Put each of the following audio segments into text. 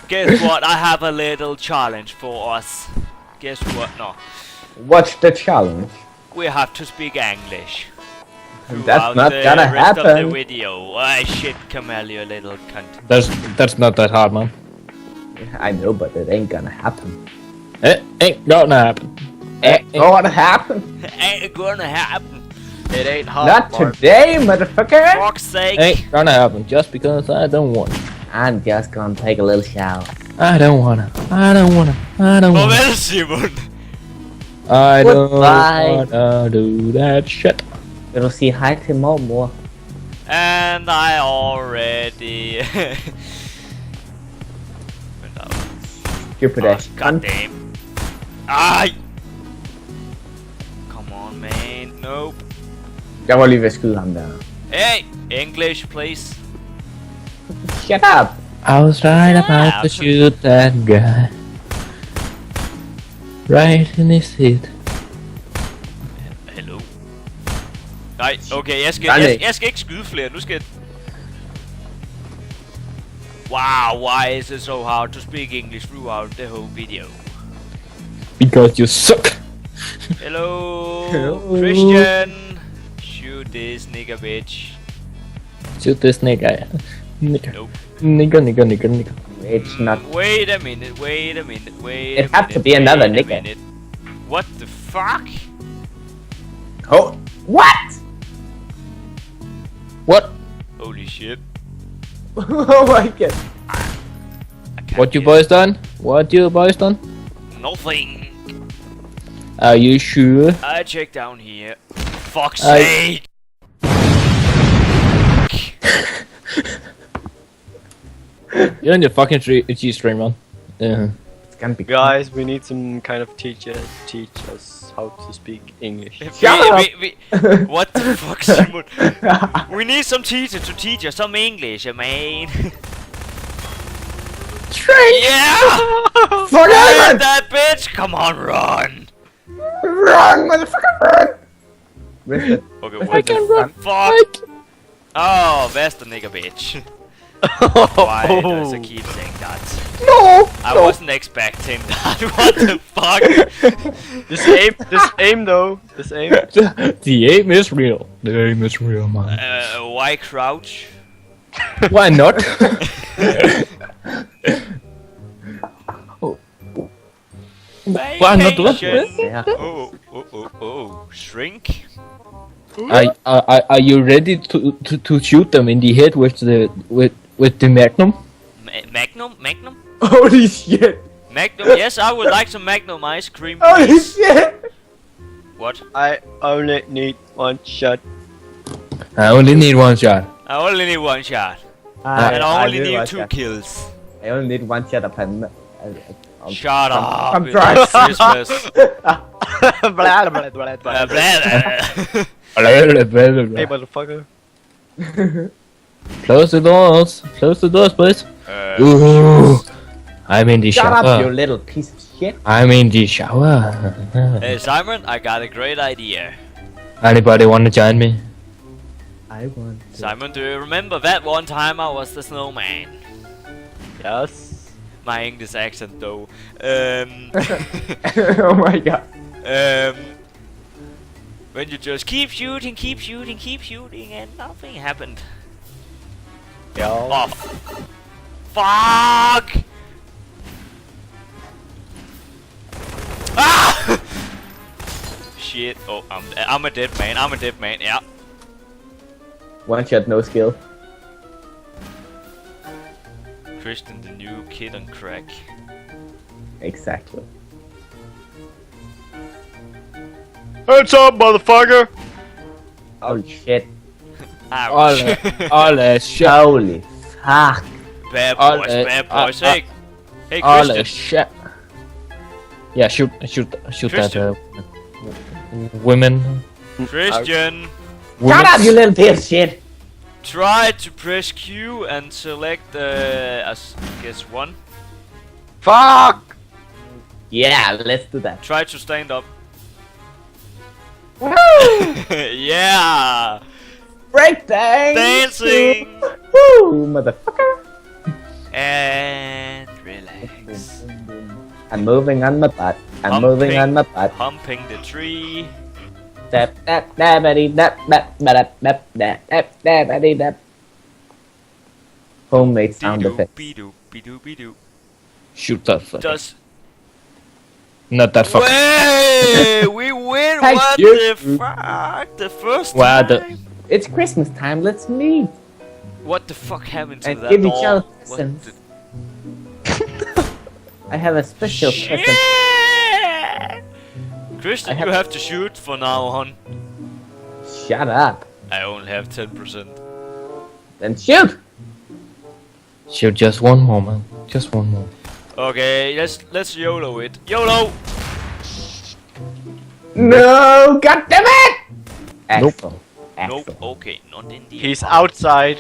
Guess what? I have a little challenge for us. Guess what? No. What's the challenge? We have to speak English. That's not the gonna rest of the happen. video. Ah, shit, Kamal, you little cunt. That's not that hard, man. I know, but it ain't gonna happen. It ain't gonna happen. Ain't gonna happen. Ain't gonna happen. It ain't hard. Not today, motherfucker. Fuck's sake. Ain't gonna happen just because I don't want it. I'm just gonna take a little shower. I don't wanna. Farvel, Simon. I don't Goodbye. wanna do that shit. Vil du sige hej til mormor? And I already... Stupid Oh, ass God cunt. damn. Ej! Come on, man. Nope. Jeg var lige ved at skyde ham der. Hey! English, please. Shut up! I was right about to shoot that guy. Right in his head. Hello. Nej, okay, jeg skal ikke skyde flere. Nu skal jeg... Wow, why is it so hard to speak English throughout the whole video? Because you suck. Hello, Hello. Christian. Shoot this nigga bitch. Shoot this nigga. Nigga. Nope. Nigga. It's not... Wait a minute. It had to be another nigga. What the fuck? Oh! What? What? Holy shit. Oh my god. I can't What you get boys done? What you boys done? Nothing. Are you sure? I check down here. Fuck's I- sake. You're on your fucking G-string, man. Yeah. It's gonna be... Guys, we need some kind of teacher to teach us how to speak English. What the fuck, Simon? We need some teacher to teach us some English, man. Straight! Yeah! Forget That bitch! Come on, run! Run, motherfucker, run! Where's the... Okay, I what can the run. fuck? Oh, where's the nigga bitch? Why does it keep saying that? No! I no. wasn't expecting that. What the fuck? This aim though. This aim. The aim is real. The aim is real, man. Why crouch? Why not? Why not do it? Vacation. Oh, shrink? Are you ready to shoot them in the head with the magnum? Magnum? Holy shit! Magnum? Yes, I would like some Magnum ice cream. Holy Please. shit! What? I only need one shot. I only need one shot. I only need one shot. And I only need 2 kills. I only need one shot of him. Shut up. I'm it's drunk. Christmas. Blah, blah, blah, blah, Blah, blah. blah. Hey motherfucker. Close the doors. Close the doors, please. Ooh, I'm in the Shut up, you shower. little piece of shit. I'm in the shower. Hey Simon, I got a great idea. Anybody want to join me? I want to... Simon, do you remember that one time I was the snowman? Yes. My English accent though. Oh my god. When you just keep shooting and nothing happened. Yeah. Oh, fuck! Ah! Shit! Oh, I'm a dead man. Yeah. One shot, no skill. Christian, the new kid on crack. Exactly. What's up, motherfucker? Holy shit. Ouch. All that shit. Holy fuck. Bad all boys, that- bad boys. Hey, hey, All Christian. that shit. Yeah, shoot that Christian. women. Christian, Shut up, you little piece of shit. try to press Q and select I guess 1. Fuck! Yeah, let's do that. Try to stand up. Woo! Yeah! Breakdance! Dancing! Woo, motherfucker! And relax. legs. I'm moving on my butt. I'm moving on my butt. Humping the tree. Dap dap dabbity dap dap dap dap dap dap dabbity dap. Homemade sound effect. Be-doo, be-doo, be-doo. Shoot that fucker. Does... Not that fucker. Way! We win! Thank What you. the fuck? The first Wow, time? It's Christmas time. Let's meet What the fuck happened to and that give each doll? other What presents. the... I have a special present. Shit! Christian, I have- you have to shoot for now on. Shut up. I only have 10%. Then shoot. Shoot just one more, man. Just one more. Okay, let's YOLO it. YOLO! No, God damn it! Axel. Nope, Axel. okay, not in the He's apartment. outside.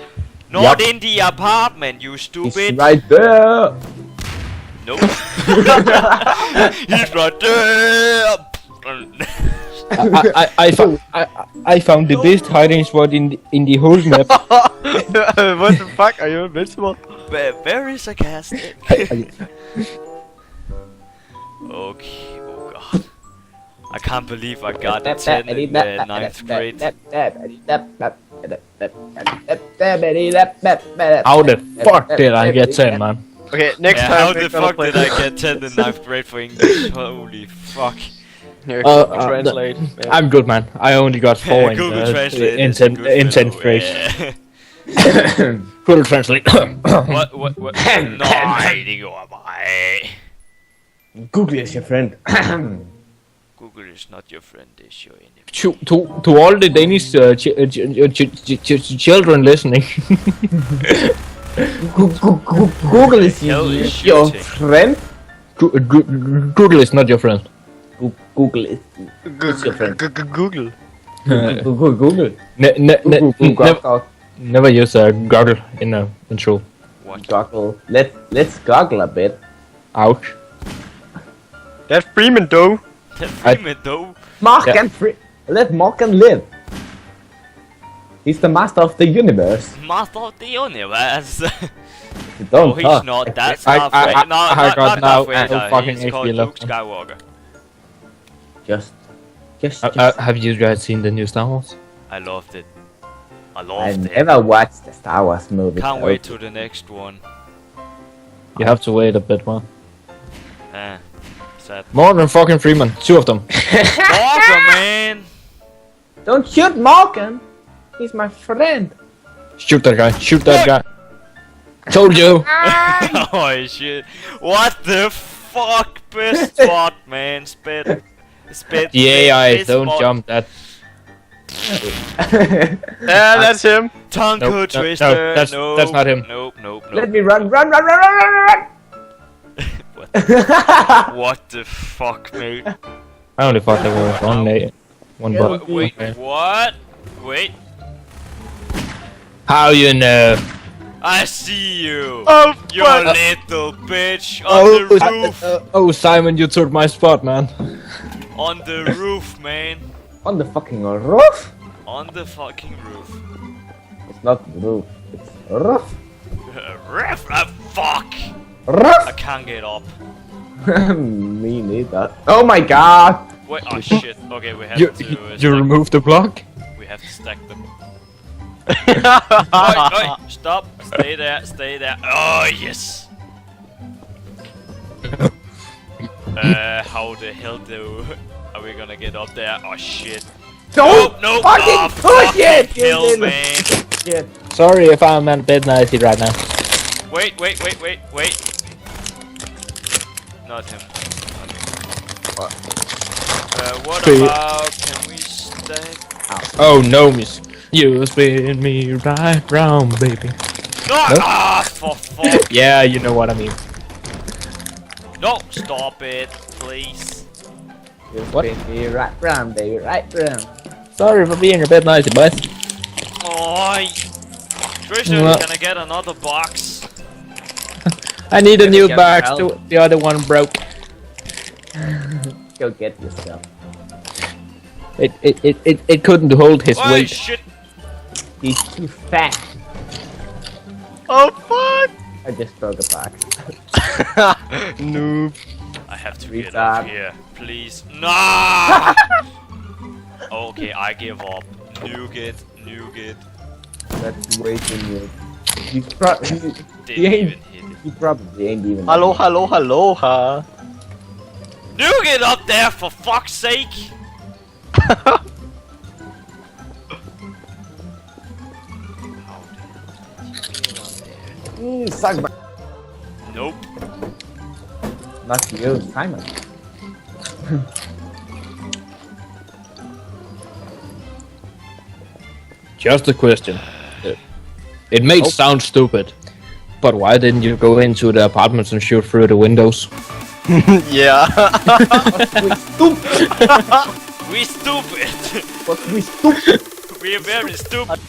Not in the apartment, you He's stupid! right there. Nope. He's right there! I found the best hiding spot in the whole map. What the fuck? Are you invincible? Very sarcastic. I- Okay, oh god. I can't believe I got a 10 in the 9th grade. How the fuck did I get 10, man? Okay, next Yeah, time how we're the gonna fuck play did I get 10 in 9th grade for English? Holy fuck. Here, translate. translate. Yeah. I'm good, man. I only got 4 in, Google Translate in, is a good 10th fellow, grade. yeah. Google Translate. What? Nej, det gjorde mig. Google is your friend. Google is not your friend, it's your enemy. to all the Danish children listening. Google is Hell is your shooting. friend. Google is not your friend. Google is your friend. Google. Google. Never use a Google in a intro. What? Goggle. Let's goggle a bit. Ouch. That's Freeman though. Freeman though. Morgan let Morgan live. He's the master of the universe. Master of the universe. Don't No, he's talk. not. That's I Darth Vader. No, got not now Darth a Vader. fucking He's called HP Luke left. Skywalker. Just. Have you guys seen the new Star Wars? I loved it. I I loved it. never watched the Star Wars movie. Can't wait to the next one. You have to wait a bit, man. Sad. Morgan fucking Freeman, 2 of them. Walker, man! Don't shoot Morgan. He's my friend. Shoot that guy, shoot that guy. Told you. Oh shit. What the fuck? Best spot, man. Spit. Spit. The AI, spit don't spot. jump that. Yeah, that's him. Tongue Nope, no, twister. that's not him. Nope, nope, nope. Let me run. What? What the fuck, mate? I only thought there was one button. Wait, Okay. what? Wait. How you know? I see you. Oh, You fuck. little bitch on the roof. Oh, Simon, you took my spot, man. On the roof, man. On the fucking roof. On the fucking roof. It's not roof. It's roof. Roof? Fuck. I Roof. can't get up. Me neither. Oh my god. Wait, oh shit. Okay, we have You to. you removed the block. We have to stack them. Oi, stop. Stay there, stay there. Oh, yes. How the hell are we gonna get up there? Oh shit. Don't Nope, fucking oh, push it. fucking hell, you little man. shit. Sorry if I'm a bit nasty right now. Wait. Not him. What Three. about, can we stack? Oh no, miss. You spin me right round, baby. No! Nope. Ah, for fuck. Yeah, you know what I mean. No, stop it, please. You What? spin me right round, baby, right round. Sorry for being a bit nasty, boys. Oi! Christian, What? can I get another box? I need a Gonna new get box. help. The other one broke. Go get yourself. It couldn't hold his Oh weight. shit! He's too fat. Oh fuck! I just broke a box. Noob. I have to Read get that. up here, please. No! Okay, I give up. Nuke it. That's way too new. He ain't. Didn't even hit it. He probably ain't even. Hello, ha. Nuke it up there, for fuck's sake! Suck my. Nope. Not you, Simon. Just a question. It may sound stupid, but why didn't you go into the apartments and shoot through the windows? Yeah. We stupid! But we stupid. We are very stupid.